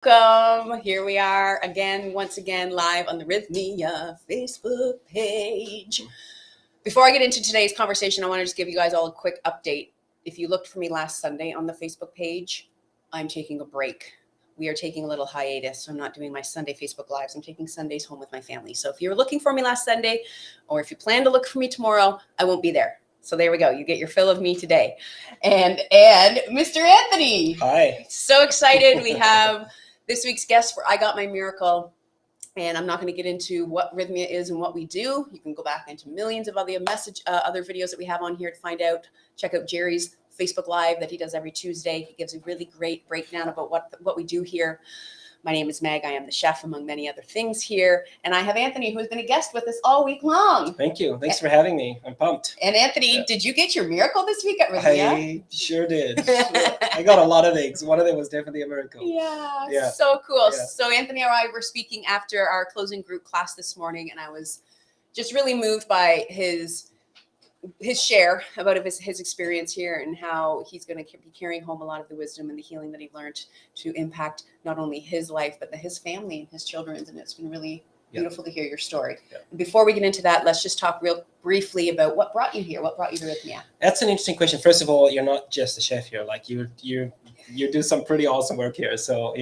Welcome. Here we are again, once again, live on the Rythmia Facebook page. Before I get into today's conversation, I want to just give you guys all a quick update. If you looked for me last Sunday on the Facebook page, I'm taking a break. We are taking a little hiatus. So I'm not doing my Sunday Facebook Lives. I'm taking Sundays home with my family. So if you were looking for me last Sunday, or if you plan to look for me tomorrow, I won't be there. So there we go. You get your fill of me today. And Mr. Anthony. Hi. So excited. We have this week's guest for I Got My Miracle. And I'm not going to get into what Rythmia is and what we do. You can go back into millions of other videos that we have on here to find out. Check out Jerry's Facebook Live that he does every Tuesday. He gives a really great breakdown about what we do here. My name is Meg. I am the chef, among many other things here. And I have Anthony, who has been a guest with us all week long. Thank you. Thanks for having me. I'm pumped. And Anthony, Did you get your miracle this week at Rythmia? I sure did. I got a lot of things. One of them was definitely a miracle. Yeah. So cool. Yeah. So Anthony and I were speaking after our closing group class this morning, and I was just really moved by his share about his experience here and how he's going to be carrying home a lot of the wisdom and the healing that he learned to impact not only his life, but his family and his children's. And it's been really beautiful to hear your story. And before we get into that, let's just talk real briefly about what brought you here. What brought you to Rythmia? That's an interesting question. First of all, you're not just a chef here. Like you do some pretty awesome work here. So,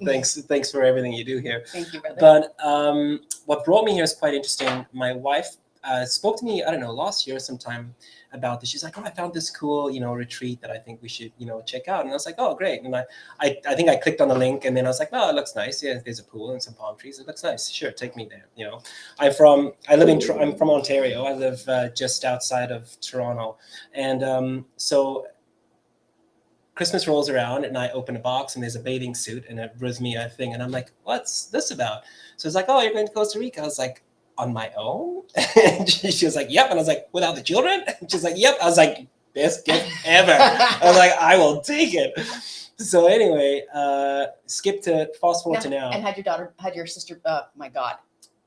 thanks for everything you do here. Thank you, brother. But what brought me here is quite interesting. My wife spoke to me, I don't know, last year sometime about this. She's like, I found this cool, retreat that I think we should, check out. And I was like, oh, great. And I think I clicked on the link, and then I was like, oh, it looks nice. Yeah, there's a pool and some palm trees. It looks nice. Sure, take me there. I'm from Ontario. I live just outside of Toronto. And so Christmas rolls around, and I open a box, and there's a bathing suit and a Rythmia thing. And I'm like, what's this about? So it's like, oh, you're going to Costa Rica. I was like, on my own? And she was like, yep. And I was like, without the children? She's like, yep. I was like, best gift ever. I was like, I will take it. So anyway, fast forward to now. And had your sister, my God,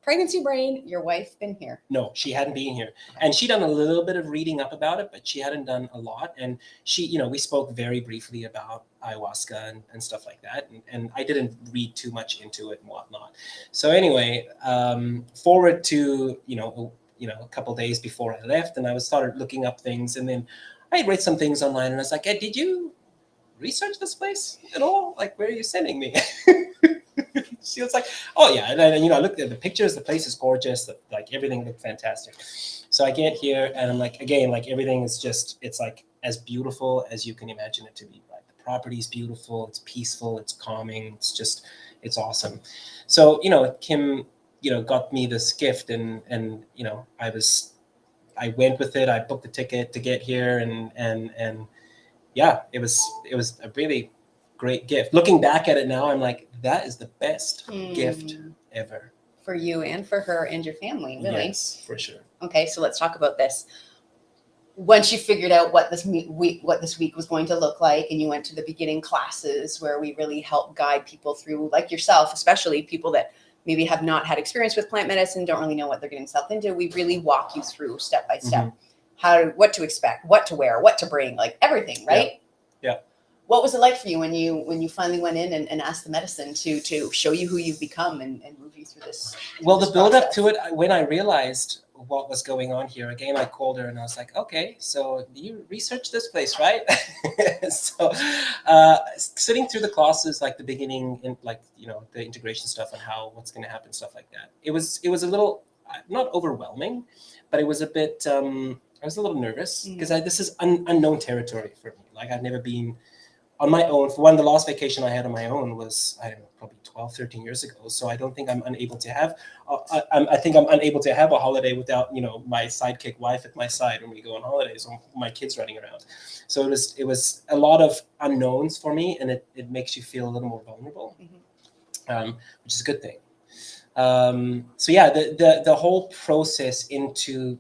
pregnancy brain, your wife been here? No, she hadn't been here. And she'd done a little bit of reading up about it, but she hadn't done a lot. And she, we spoke very briefly about ayahuasca and stuff like that. And I didn't read too much into it and whatnot. So anyway, forward to, a couple of days before I left, and I started looking up things. And then I read some things online, and I was like, hey, did you research this place at all? Like, where are you sending me? She was like, oh yeah. And then, I looked at the pictures, the place is gorgeous. Like everything looked fantastic. So I get here, and I'm like, again, like everything is just, it's like as beautiful as you can imagine it to be. Right? The property is beautiful. It's peaceful. It's calming. It's awesome. So, Kim, got me this gift, and I went with it. I booked the ticket to get here, and yeah, it was a really great gift. Looking back at it now, I'm like, that is the best gift ever. For you and for her and your family, really. Yes, for sure. Okay, so let's talk about this. Once you figured out what this week was going to look like, and you went to the beginning classes where we really help guide people through, like yourself, especially people that maybe have not had experience with plant medicine, don't really know what they're getting themselves into. We really walk you through step by step, what to expect, what to wear, what to bring, like everything, right? Yeah. What was it like for you when you finally went in and asked the medicine to show you who you've become and move you through this? Well, the build up to it, when I realized what was going on here, again, I called her and I was like, okay, so you researched this place, right? So sitting through the classes, like the beginning and the integration stuff and what's going to happen, stuff like that. It was a little, not overwhelming, but it was a bit, I was a little nervous because this is unknown territory for me. Like I've never been on my own. For one, the last vacation I had on my own was, I don't know, probably 12, 13 years ago. So I don't think I'm unable to have, I think I'm unable to have a holiday without, my sidekick wife at my side when we go on holidays, or my kids running around. So it was a lot of unknowns for me, and it makes you feel a little more vulnerable, which is a good thing. So yeah, the whole process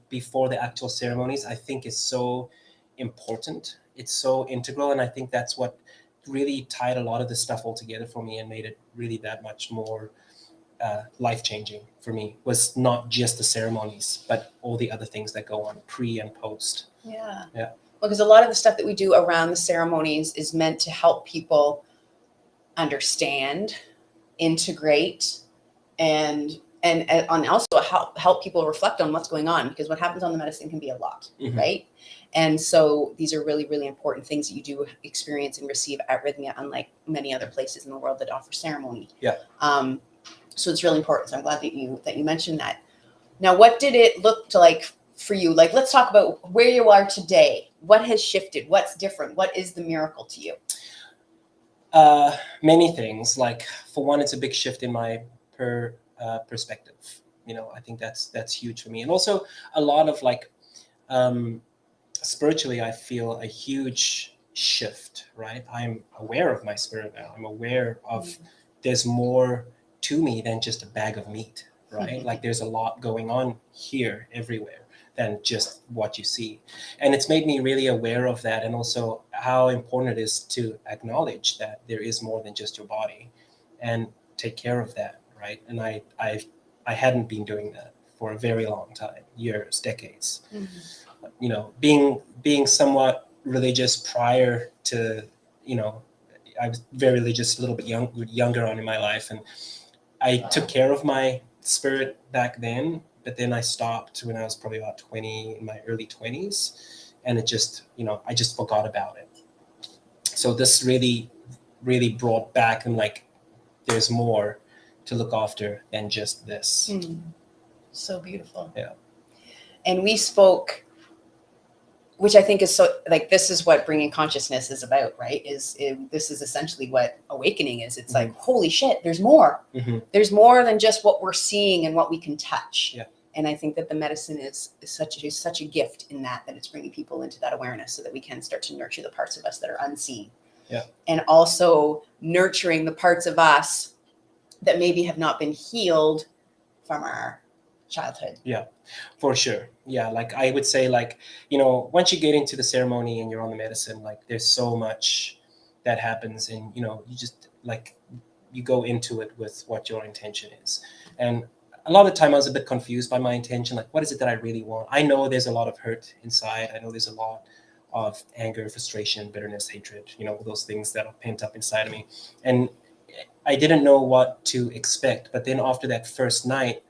before the actual ceremonies, I think is so important. It's so integral. And I think that's what really tied a lot of this stuff all together for me and made it really that much more life-changing for me, was not just the ceremonies, but all the other things that go on pre and post. Yeah. Well, because a lot of the stuff that we do around the ceremonies is meant to help people understand integrate and also help people reflect on what's going on, because what happens on the medicine can be a lot, right? And so these are really, really important things that you do experience and receive at Rythmia, unlike many other places in the world that offer ceremony. Yeah. So it's really important. So I'm glad that you mentioned that. Now, what did it look like for you? Like, let's talk about where you are today. What has shifted? What's different? What is the miracle to you? Many things. Like, for one, it's a big shift in my perspective. I think that's huge for me. And also a lot of like, spiritually, I feel a huge shift, right? I'm aware of my spirit now. I'm aware of there's more to me than just a bag of meat, right? Like, there's a lot going on here everywhere than just what you see. And it's made me really aware of that, and also how important it is to acknowledge that there is more than just your body and take care of that, right? And I hadn't been doing that for a very long time, years, decades. Being somewhat religious prior to, I was very religious a little bit younger on in my life, and I took care of my spirit back then, but then I stopped when I was probably about 20, in my early 20s, and it just, I just forgot about it. So this really, really brought back, and like, there's more to look after than just this. So beautiful. Yeah. And we spoke, which I think is so, like, this is what bringing consciousness is about, right? This is essentially what awakening is. It's like, holy shit, there's more. There's more than just what we're seeing and what we can touch. Yeah. And I think that the medicine is such a gift in that it's bringing people into that awareness so that we can start to nurture the parts of us that are unseen. Yeah. And also nurturing the parts of us that maybe have not been healed from our childhood. Yeah, for sure. Yeah, like, I would say, like, once you get into the ceremony and you're on the medicine, like, there's so much that happens, and you just, like, you go into it with what your intention is. And a lot of the time I was a bit confused by my intention, like, what is it that I really want? I know there's a lot of hurt inside. I know there's a lot of anger, frustration, bitterness, hatred, those things that are pent up inside of me. And I didn't know what to expect. But then after that first night,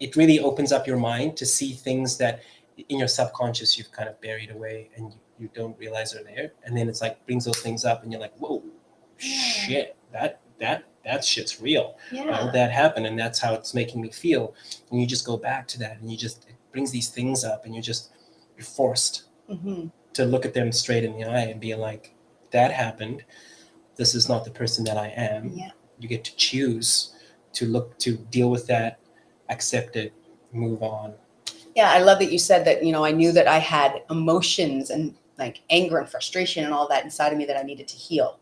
it really opens up your mind to see things that in your subconscious you've kind of buried away, and you don't realize are there. And then it's like, brings those things up, and you're like, whoa, shit, that shit's real. Yeah. That happened, and that's how it's making me feel. And you just go back to that, and it brings these things up, and you're forced to look at them straight in the eye and be like, that happened. This is not the person that I am. Yeah. You get to choose to deal with that, accept it, move on. Yeah, I love that you said that, I knew that I had emotions and like anger and frustration and all that inside of me that I needed to heal.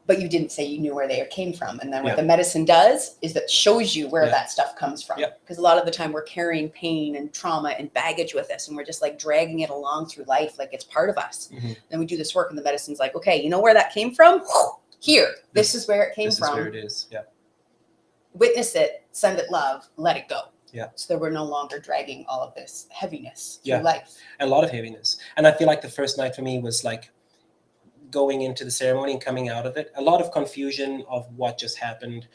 But you didn't say you knew where they came from. And then what the medicine does is that shows you where that stuff comes from. Because a lot of the time we're carrying pain and trauma and baggage with us, and we're just like dragging it along through life like it's part of us. Then we do this work, and the medicine's like, okay, you know where that came from? Here, this is where it came from. This is where it is. Yeah. Witness it, send it love, let it go. Yeah. So that we're no longer dragging all of this heaviness through life. A lot of heaviness. And I feel like the first night for me was like going into the ceremony and coming out of it, a lot of confusion of what just happened.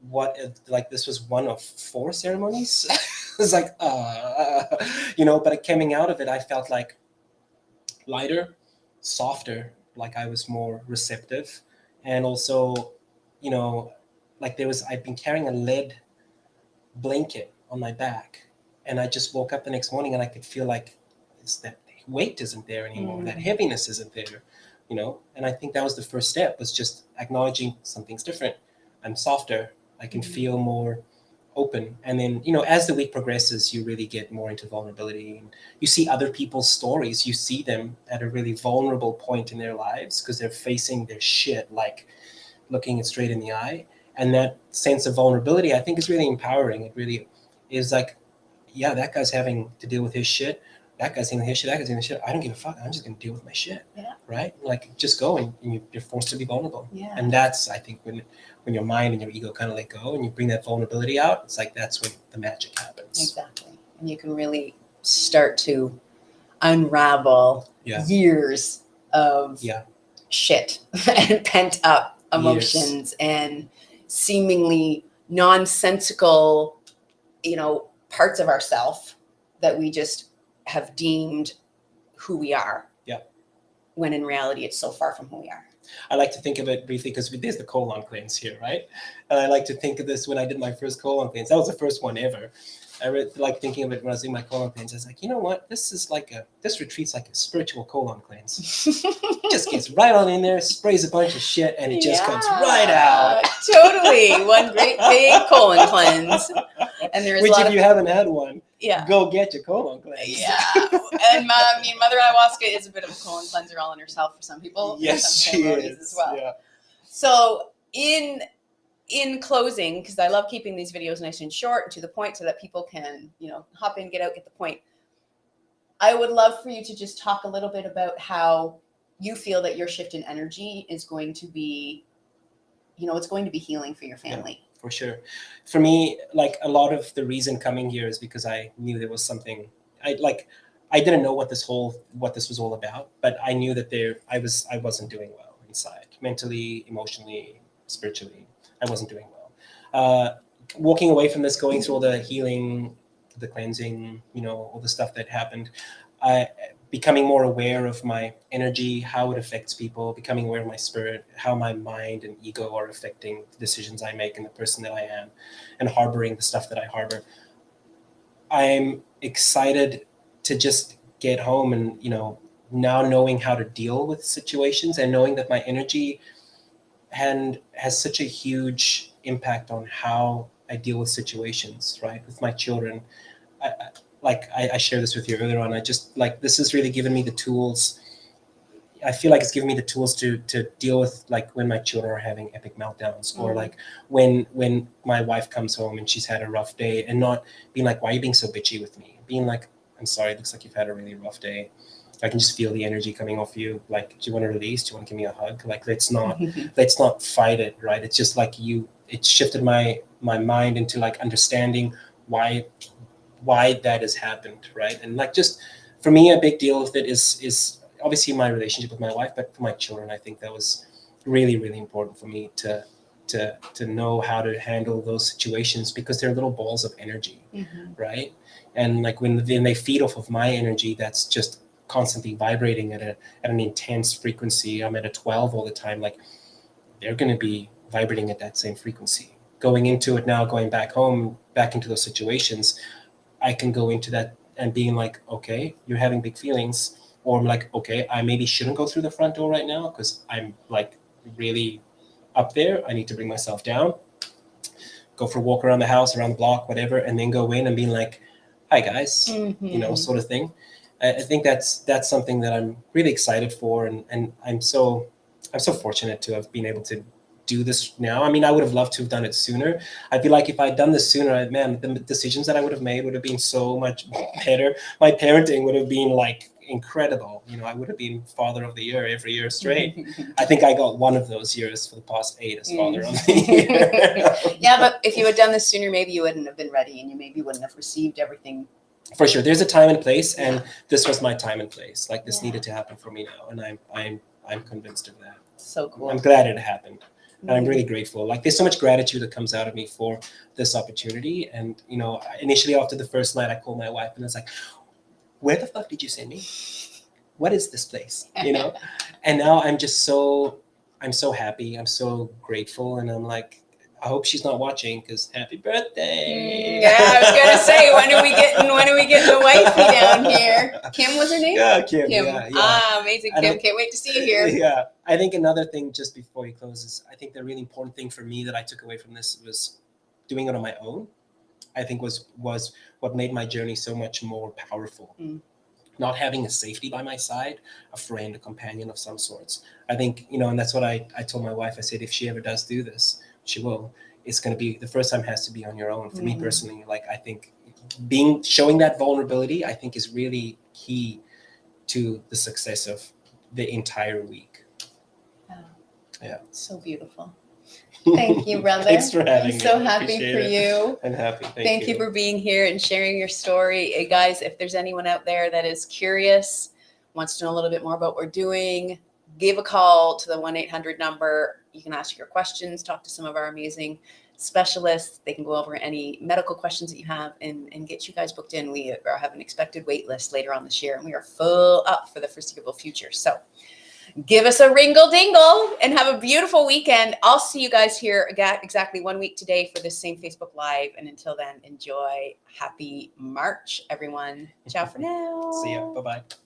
Like, this was one of 4 ceremonies. It's like, but coming out of it, I felt like lighter, softer, like I was more receptive. And also, like, I'd been carrying a lead blanket on my back, and I just woke up the next morning and I could feel like that weight isn't there anymore. That heaviness isn't there, and I think that was the first step, was just acknowledging something's different. I'm softer. I can feel more open. And then, as the week progresses, you really get more into vulnerability, and you see other people's stories. You see them at a really vulnerable point in their lives because they're facing their shit, like looking it straight in the eye. And that sense of vulnerability, I think, is really empowering. It really is like, yeah, that guy's having to deal with his shit. That guy's dealing with his shit. That guy's dealing with his shit. I don't give a fuck. I'm just going to deal with my shit. Yeah. Right? Like, just go, and you're forced to be vulnerable. Yeah. And that's, I think, when your mind and your ego kind of let go and you bring that vulnerability out, it's like, that's when the magic happens. Exactly. And you can really start to unravel years of shit and pent up emotions and seemingly nonsensical, parts of ourself that we just have deemed who we are. Yeah. When in reality, it's so far from who we are. I like to think of it briefly because there's the colon cleanse here, right? And I like to think of this when I did my first colon cleanse. That was the first one ever. I like thinking of it when I was doing my colon cleanse. I was like, you know what? This retreat's like a spiritual colon cleanse. It just gets right on in there, sprays a bunch of shit, and it just comes right out. Totally. One great big colon cleanse. And there's Which, if you haven't had one, go get your colon cleanse. Yeah. And Mother Ayahuasca is a bit of a colon cleanser all in herself for some people. Yes, some she ceremonies is. as well. Yeah. So in closing, because I love keeping these videos nice and short and to the point so that people can, hop in, get out, get the point. I would love for you to just talk a little bit about how you feel that your shift in energy is going to be, it's going to be healing for your family. Yeah, for sure. For me, like a lot of the reason coming here is because I knew there was something I didn't know what this was all about, but I knew that I wasn't doing well inside, mentally, emotionally, spiritually. I wasn't doing well. Walking away from this, going through all the healing, the cleansing, all the stuff that happened, becoming more aware of my energy, how it affects people, becoming aware of my spirit, how my mind and ego are affecting the decisions I make and the person that I am, and harboring the stuff that I harbor. I'm excited to just get home and, now knowing how to deal with situations and knowing that my energy has such a huge impact on how I deal with situations, right? With my children. I shared this with you earlier on. I just this has really given me the tools. I feel like it's given me the tools to deal with when my children are having epic meltdowns, or when my wife comes home and she's had a rough day, and not being like, why are you being so bitchy with me? Being like, I'm sorry, it looks like you've had a really rough day. I can just feel the energy coming off you. Do you want to release? Do you want to give me a hug? Let's not fight it, right? It's just it shifted my mind into understanding why that has happened, right? And just for me, a big deal with it is obviously my relationship with my wife, but for my children, I think that was really, really important for me to know how to handle those situations, because they're little balls of energy, right? And when they feed off of my energy, that's just constantly vibrating at an intense frequency. I'm at a 12 all the time. They're going to be vibrating at that same frequency. Going into it now, going back home, back into those situations, I can go into that and being like, okay, you're having big feelings. Or I'm like, okay, I maybe shouldn't go through the front door right now because I'm really up there. I need to bring myself down, go for a walk around the house, around the block, whatever, and then go in and being like, hi guys, sort of thing. I think that's something that I'm really excited for. And I'm so fortunate to have been able to do this now. I mean, I would have loved to have done it sooner. I feel like if I'd done this sooner, man, the decisions that I would have made would have been so much better. My parenting would have been incredible. I would have been father of the year every year straight. I think I got one of those years for the past 8 as father of the year. Yeah, but if you had done this sooner, maybe you wouldn't have been ready, and you maybe wouldn't have received everything. For sure, there's a time and place, and this was my time and place. This needed to happen for me now, and I'm convinced of that. So cool. I'm glad it happened. And I'm really grateful. There's so much gratitude that comes out of me for this opportunity. And, initially after the first night, I called my wife and I was like, where the fuck did you send me? What is this place? And now I'm so happy. I'm so grateful. And I'm like, I hope she's not watching, because happy birthday. Yeah, I was going to say, when are we getting the wifey down here? Kim was her name? Yeah, Kim. Yeah. Amazing, Kim. Can't wait to see you here. Yeah. I think another thing, just before we close, is I think the really important thing for me that I took away from this was doing it on my own. I think was what made my journey so much more powerful. Not having a safety by my side, a friend, a companion of some sorts. I think, and that's what I told my wife. I said, if she ever does do this, she will. It's going to be, the first time has to be on your own. For me personally, I think showing that vulnerability, I think, is really key to the success of the entire week. Wow. Yeah. So beautiful. Thank you, brother. Thanks for having me. I'm so happy for you. I'm happy. Thank you for being here and sharing your story. Hey, guys, if there's anyone out there that is curious, wants to know a little bit more about what we're doing, give a call to the 1-800 number. You can ask your questions, talk to some of our amazing specialists. They can go over any medical questions that you have and get you guys booked in. We have an expected wait list later on this year, and we are full up for the foreseeable future. So give us a ringle dingle and have a beautiful weekend. I'll see you guys here exactly 1 week today for this same Facebook Live. And until then, enjoy. Happy March, everyone. Ciao for now. See ya. Bye-bye.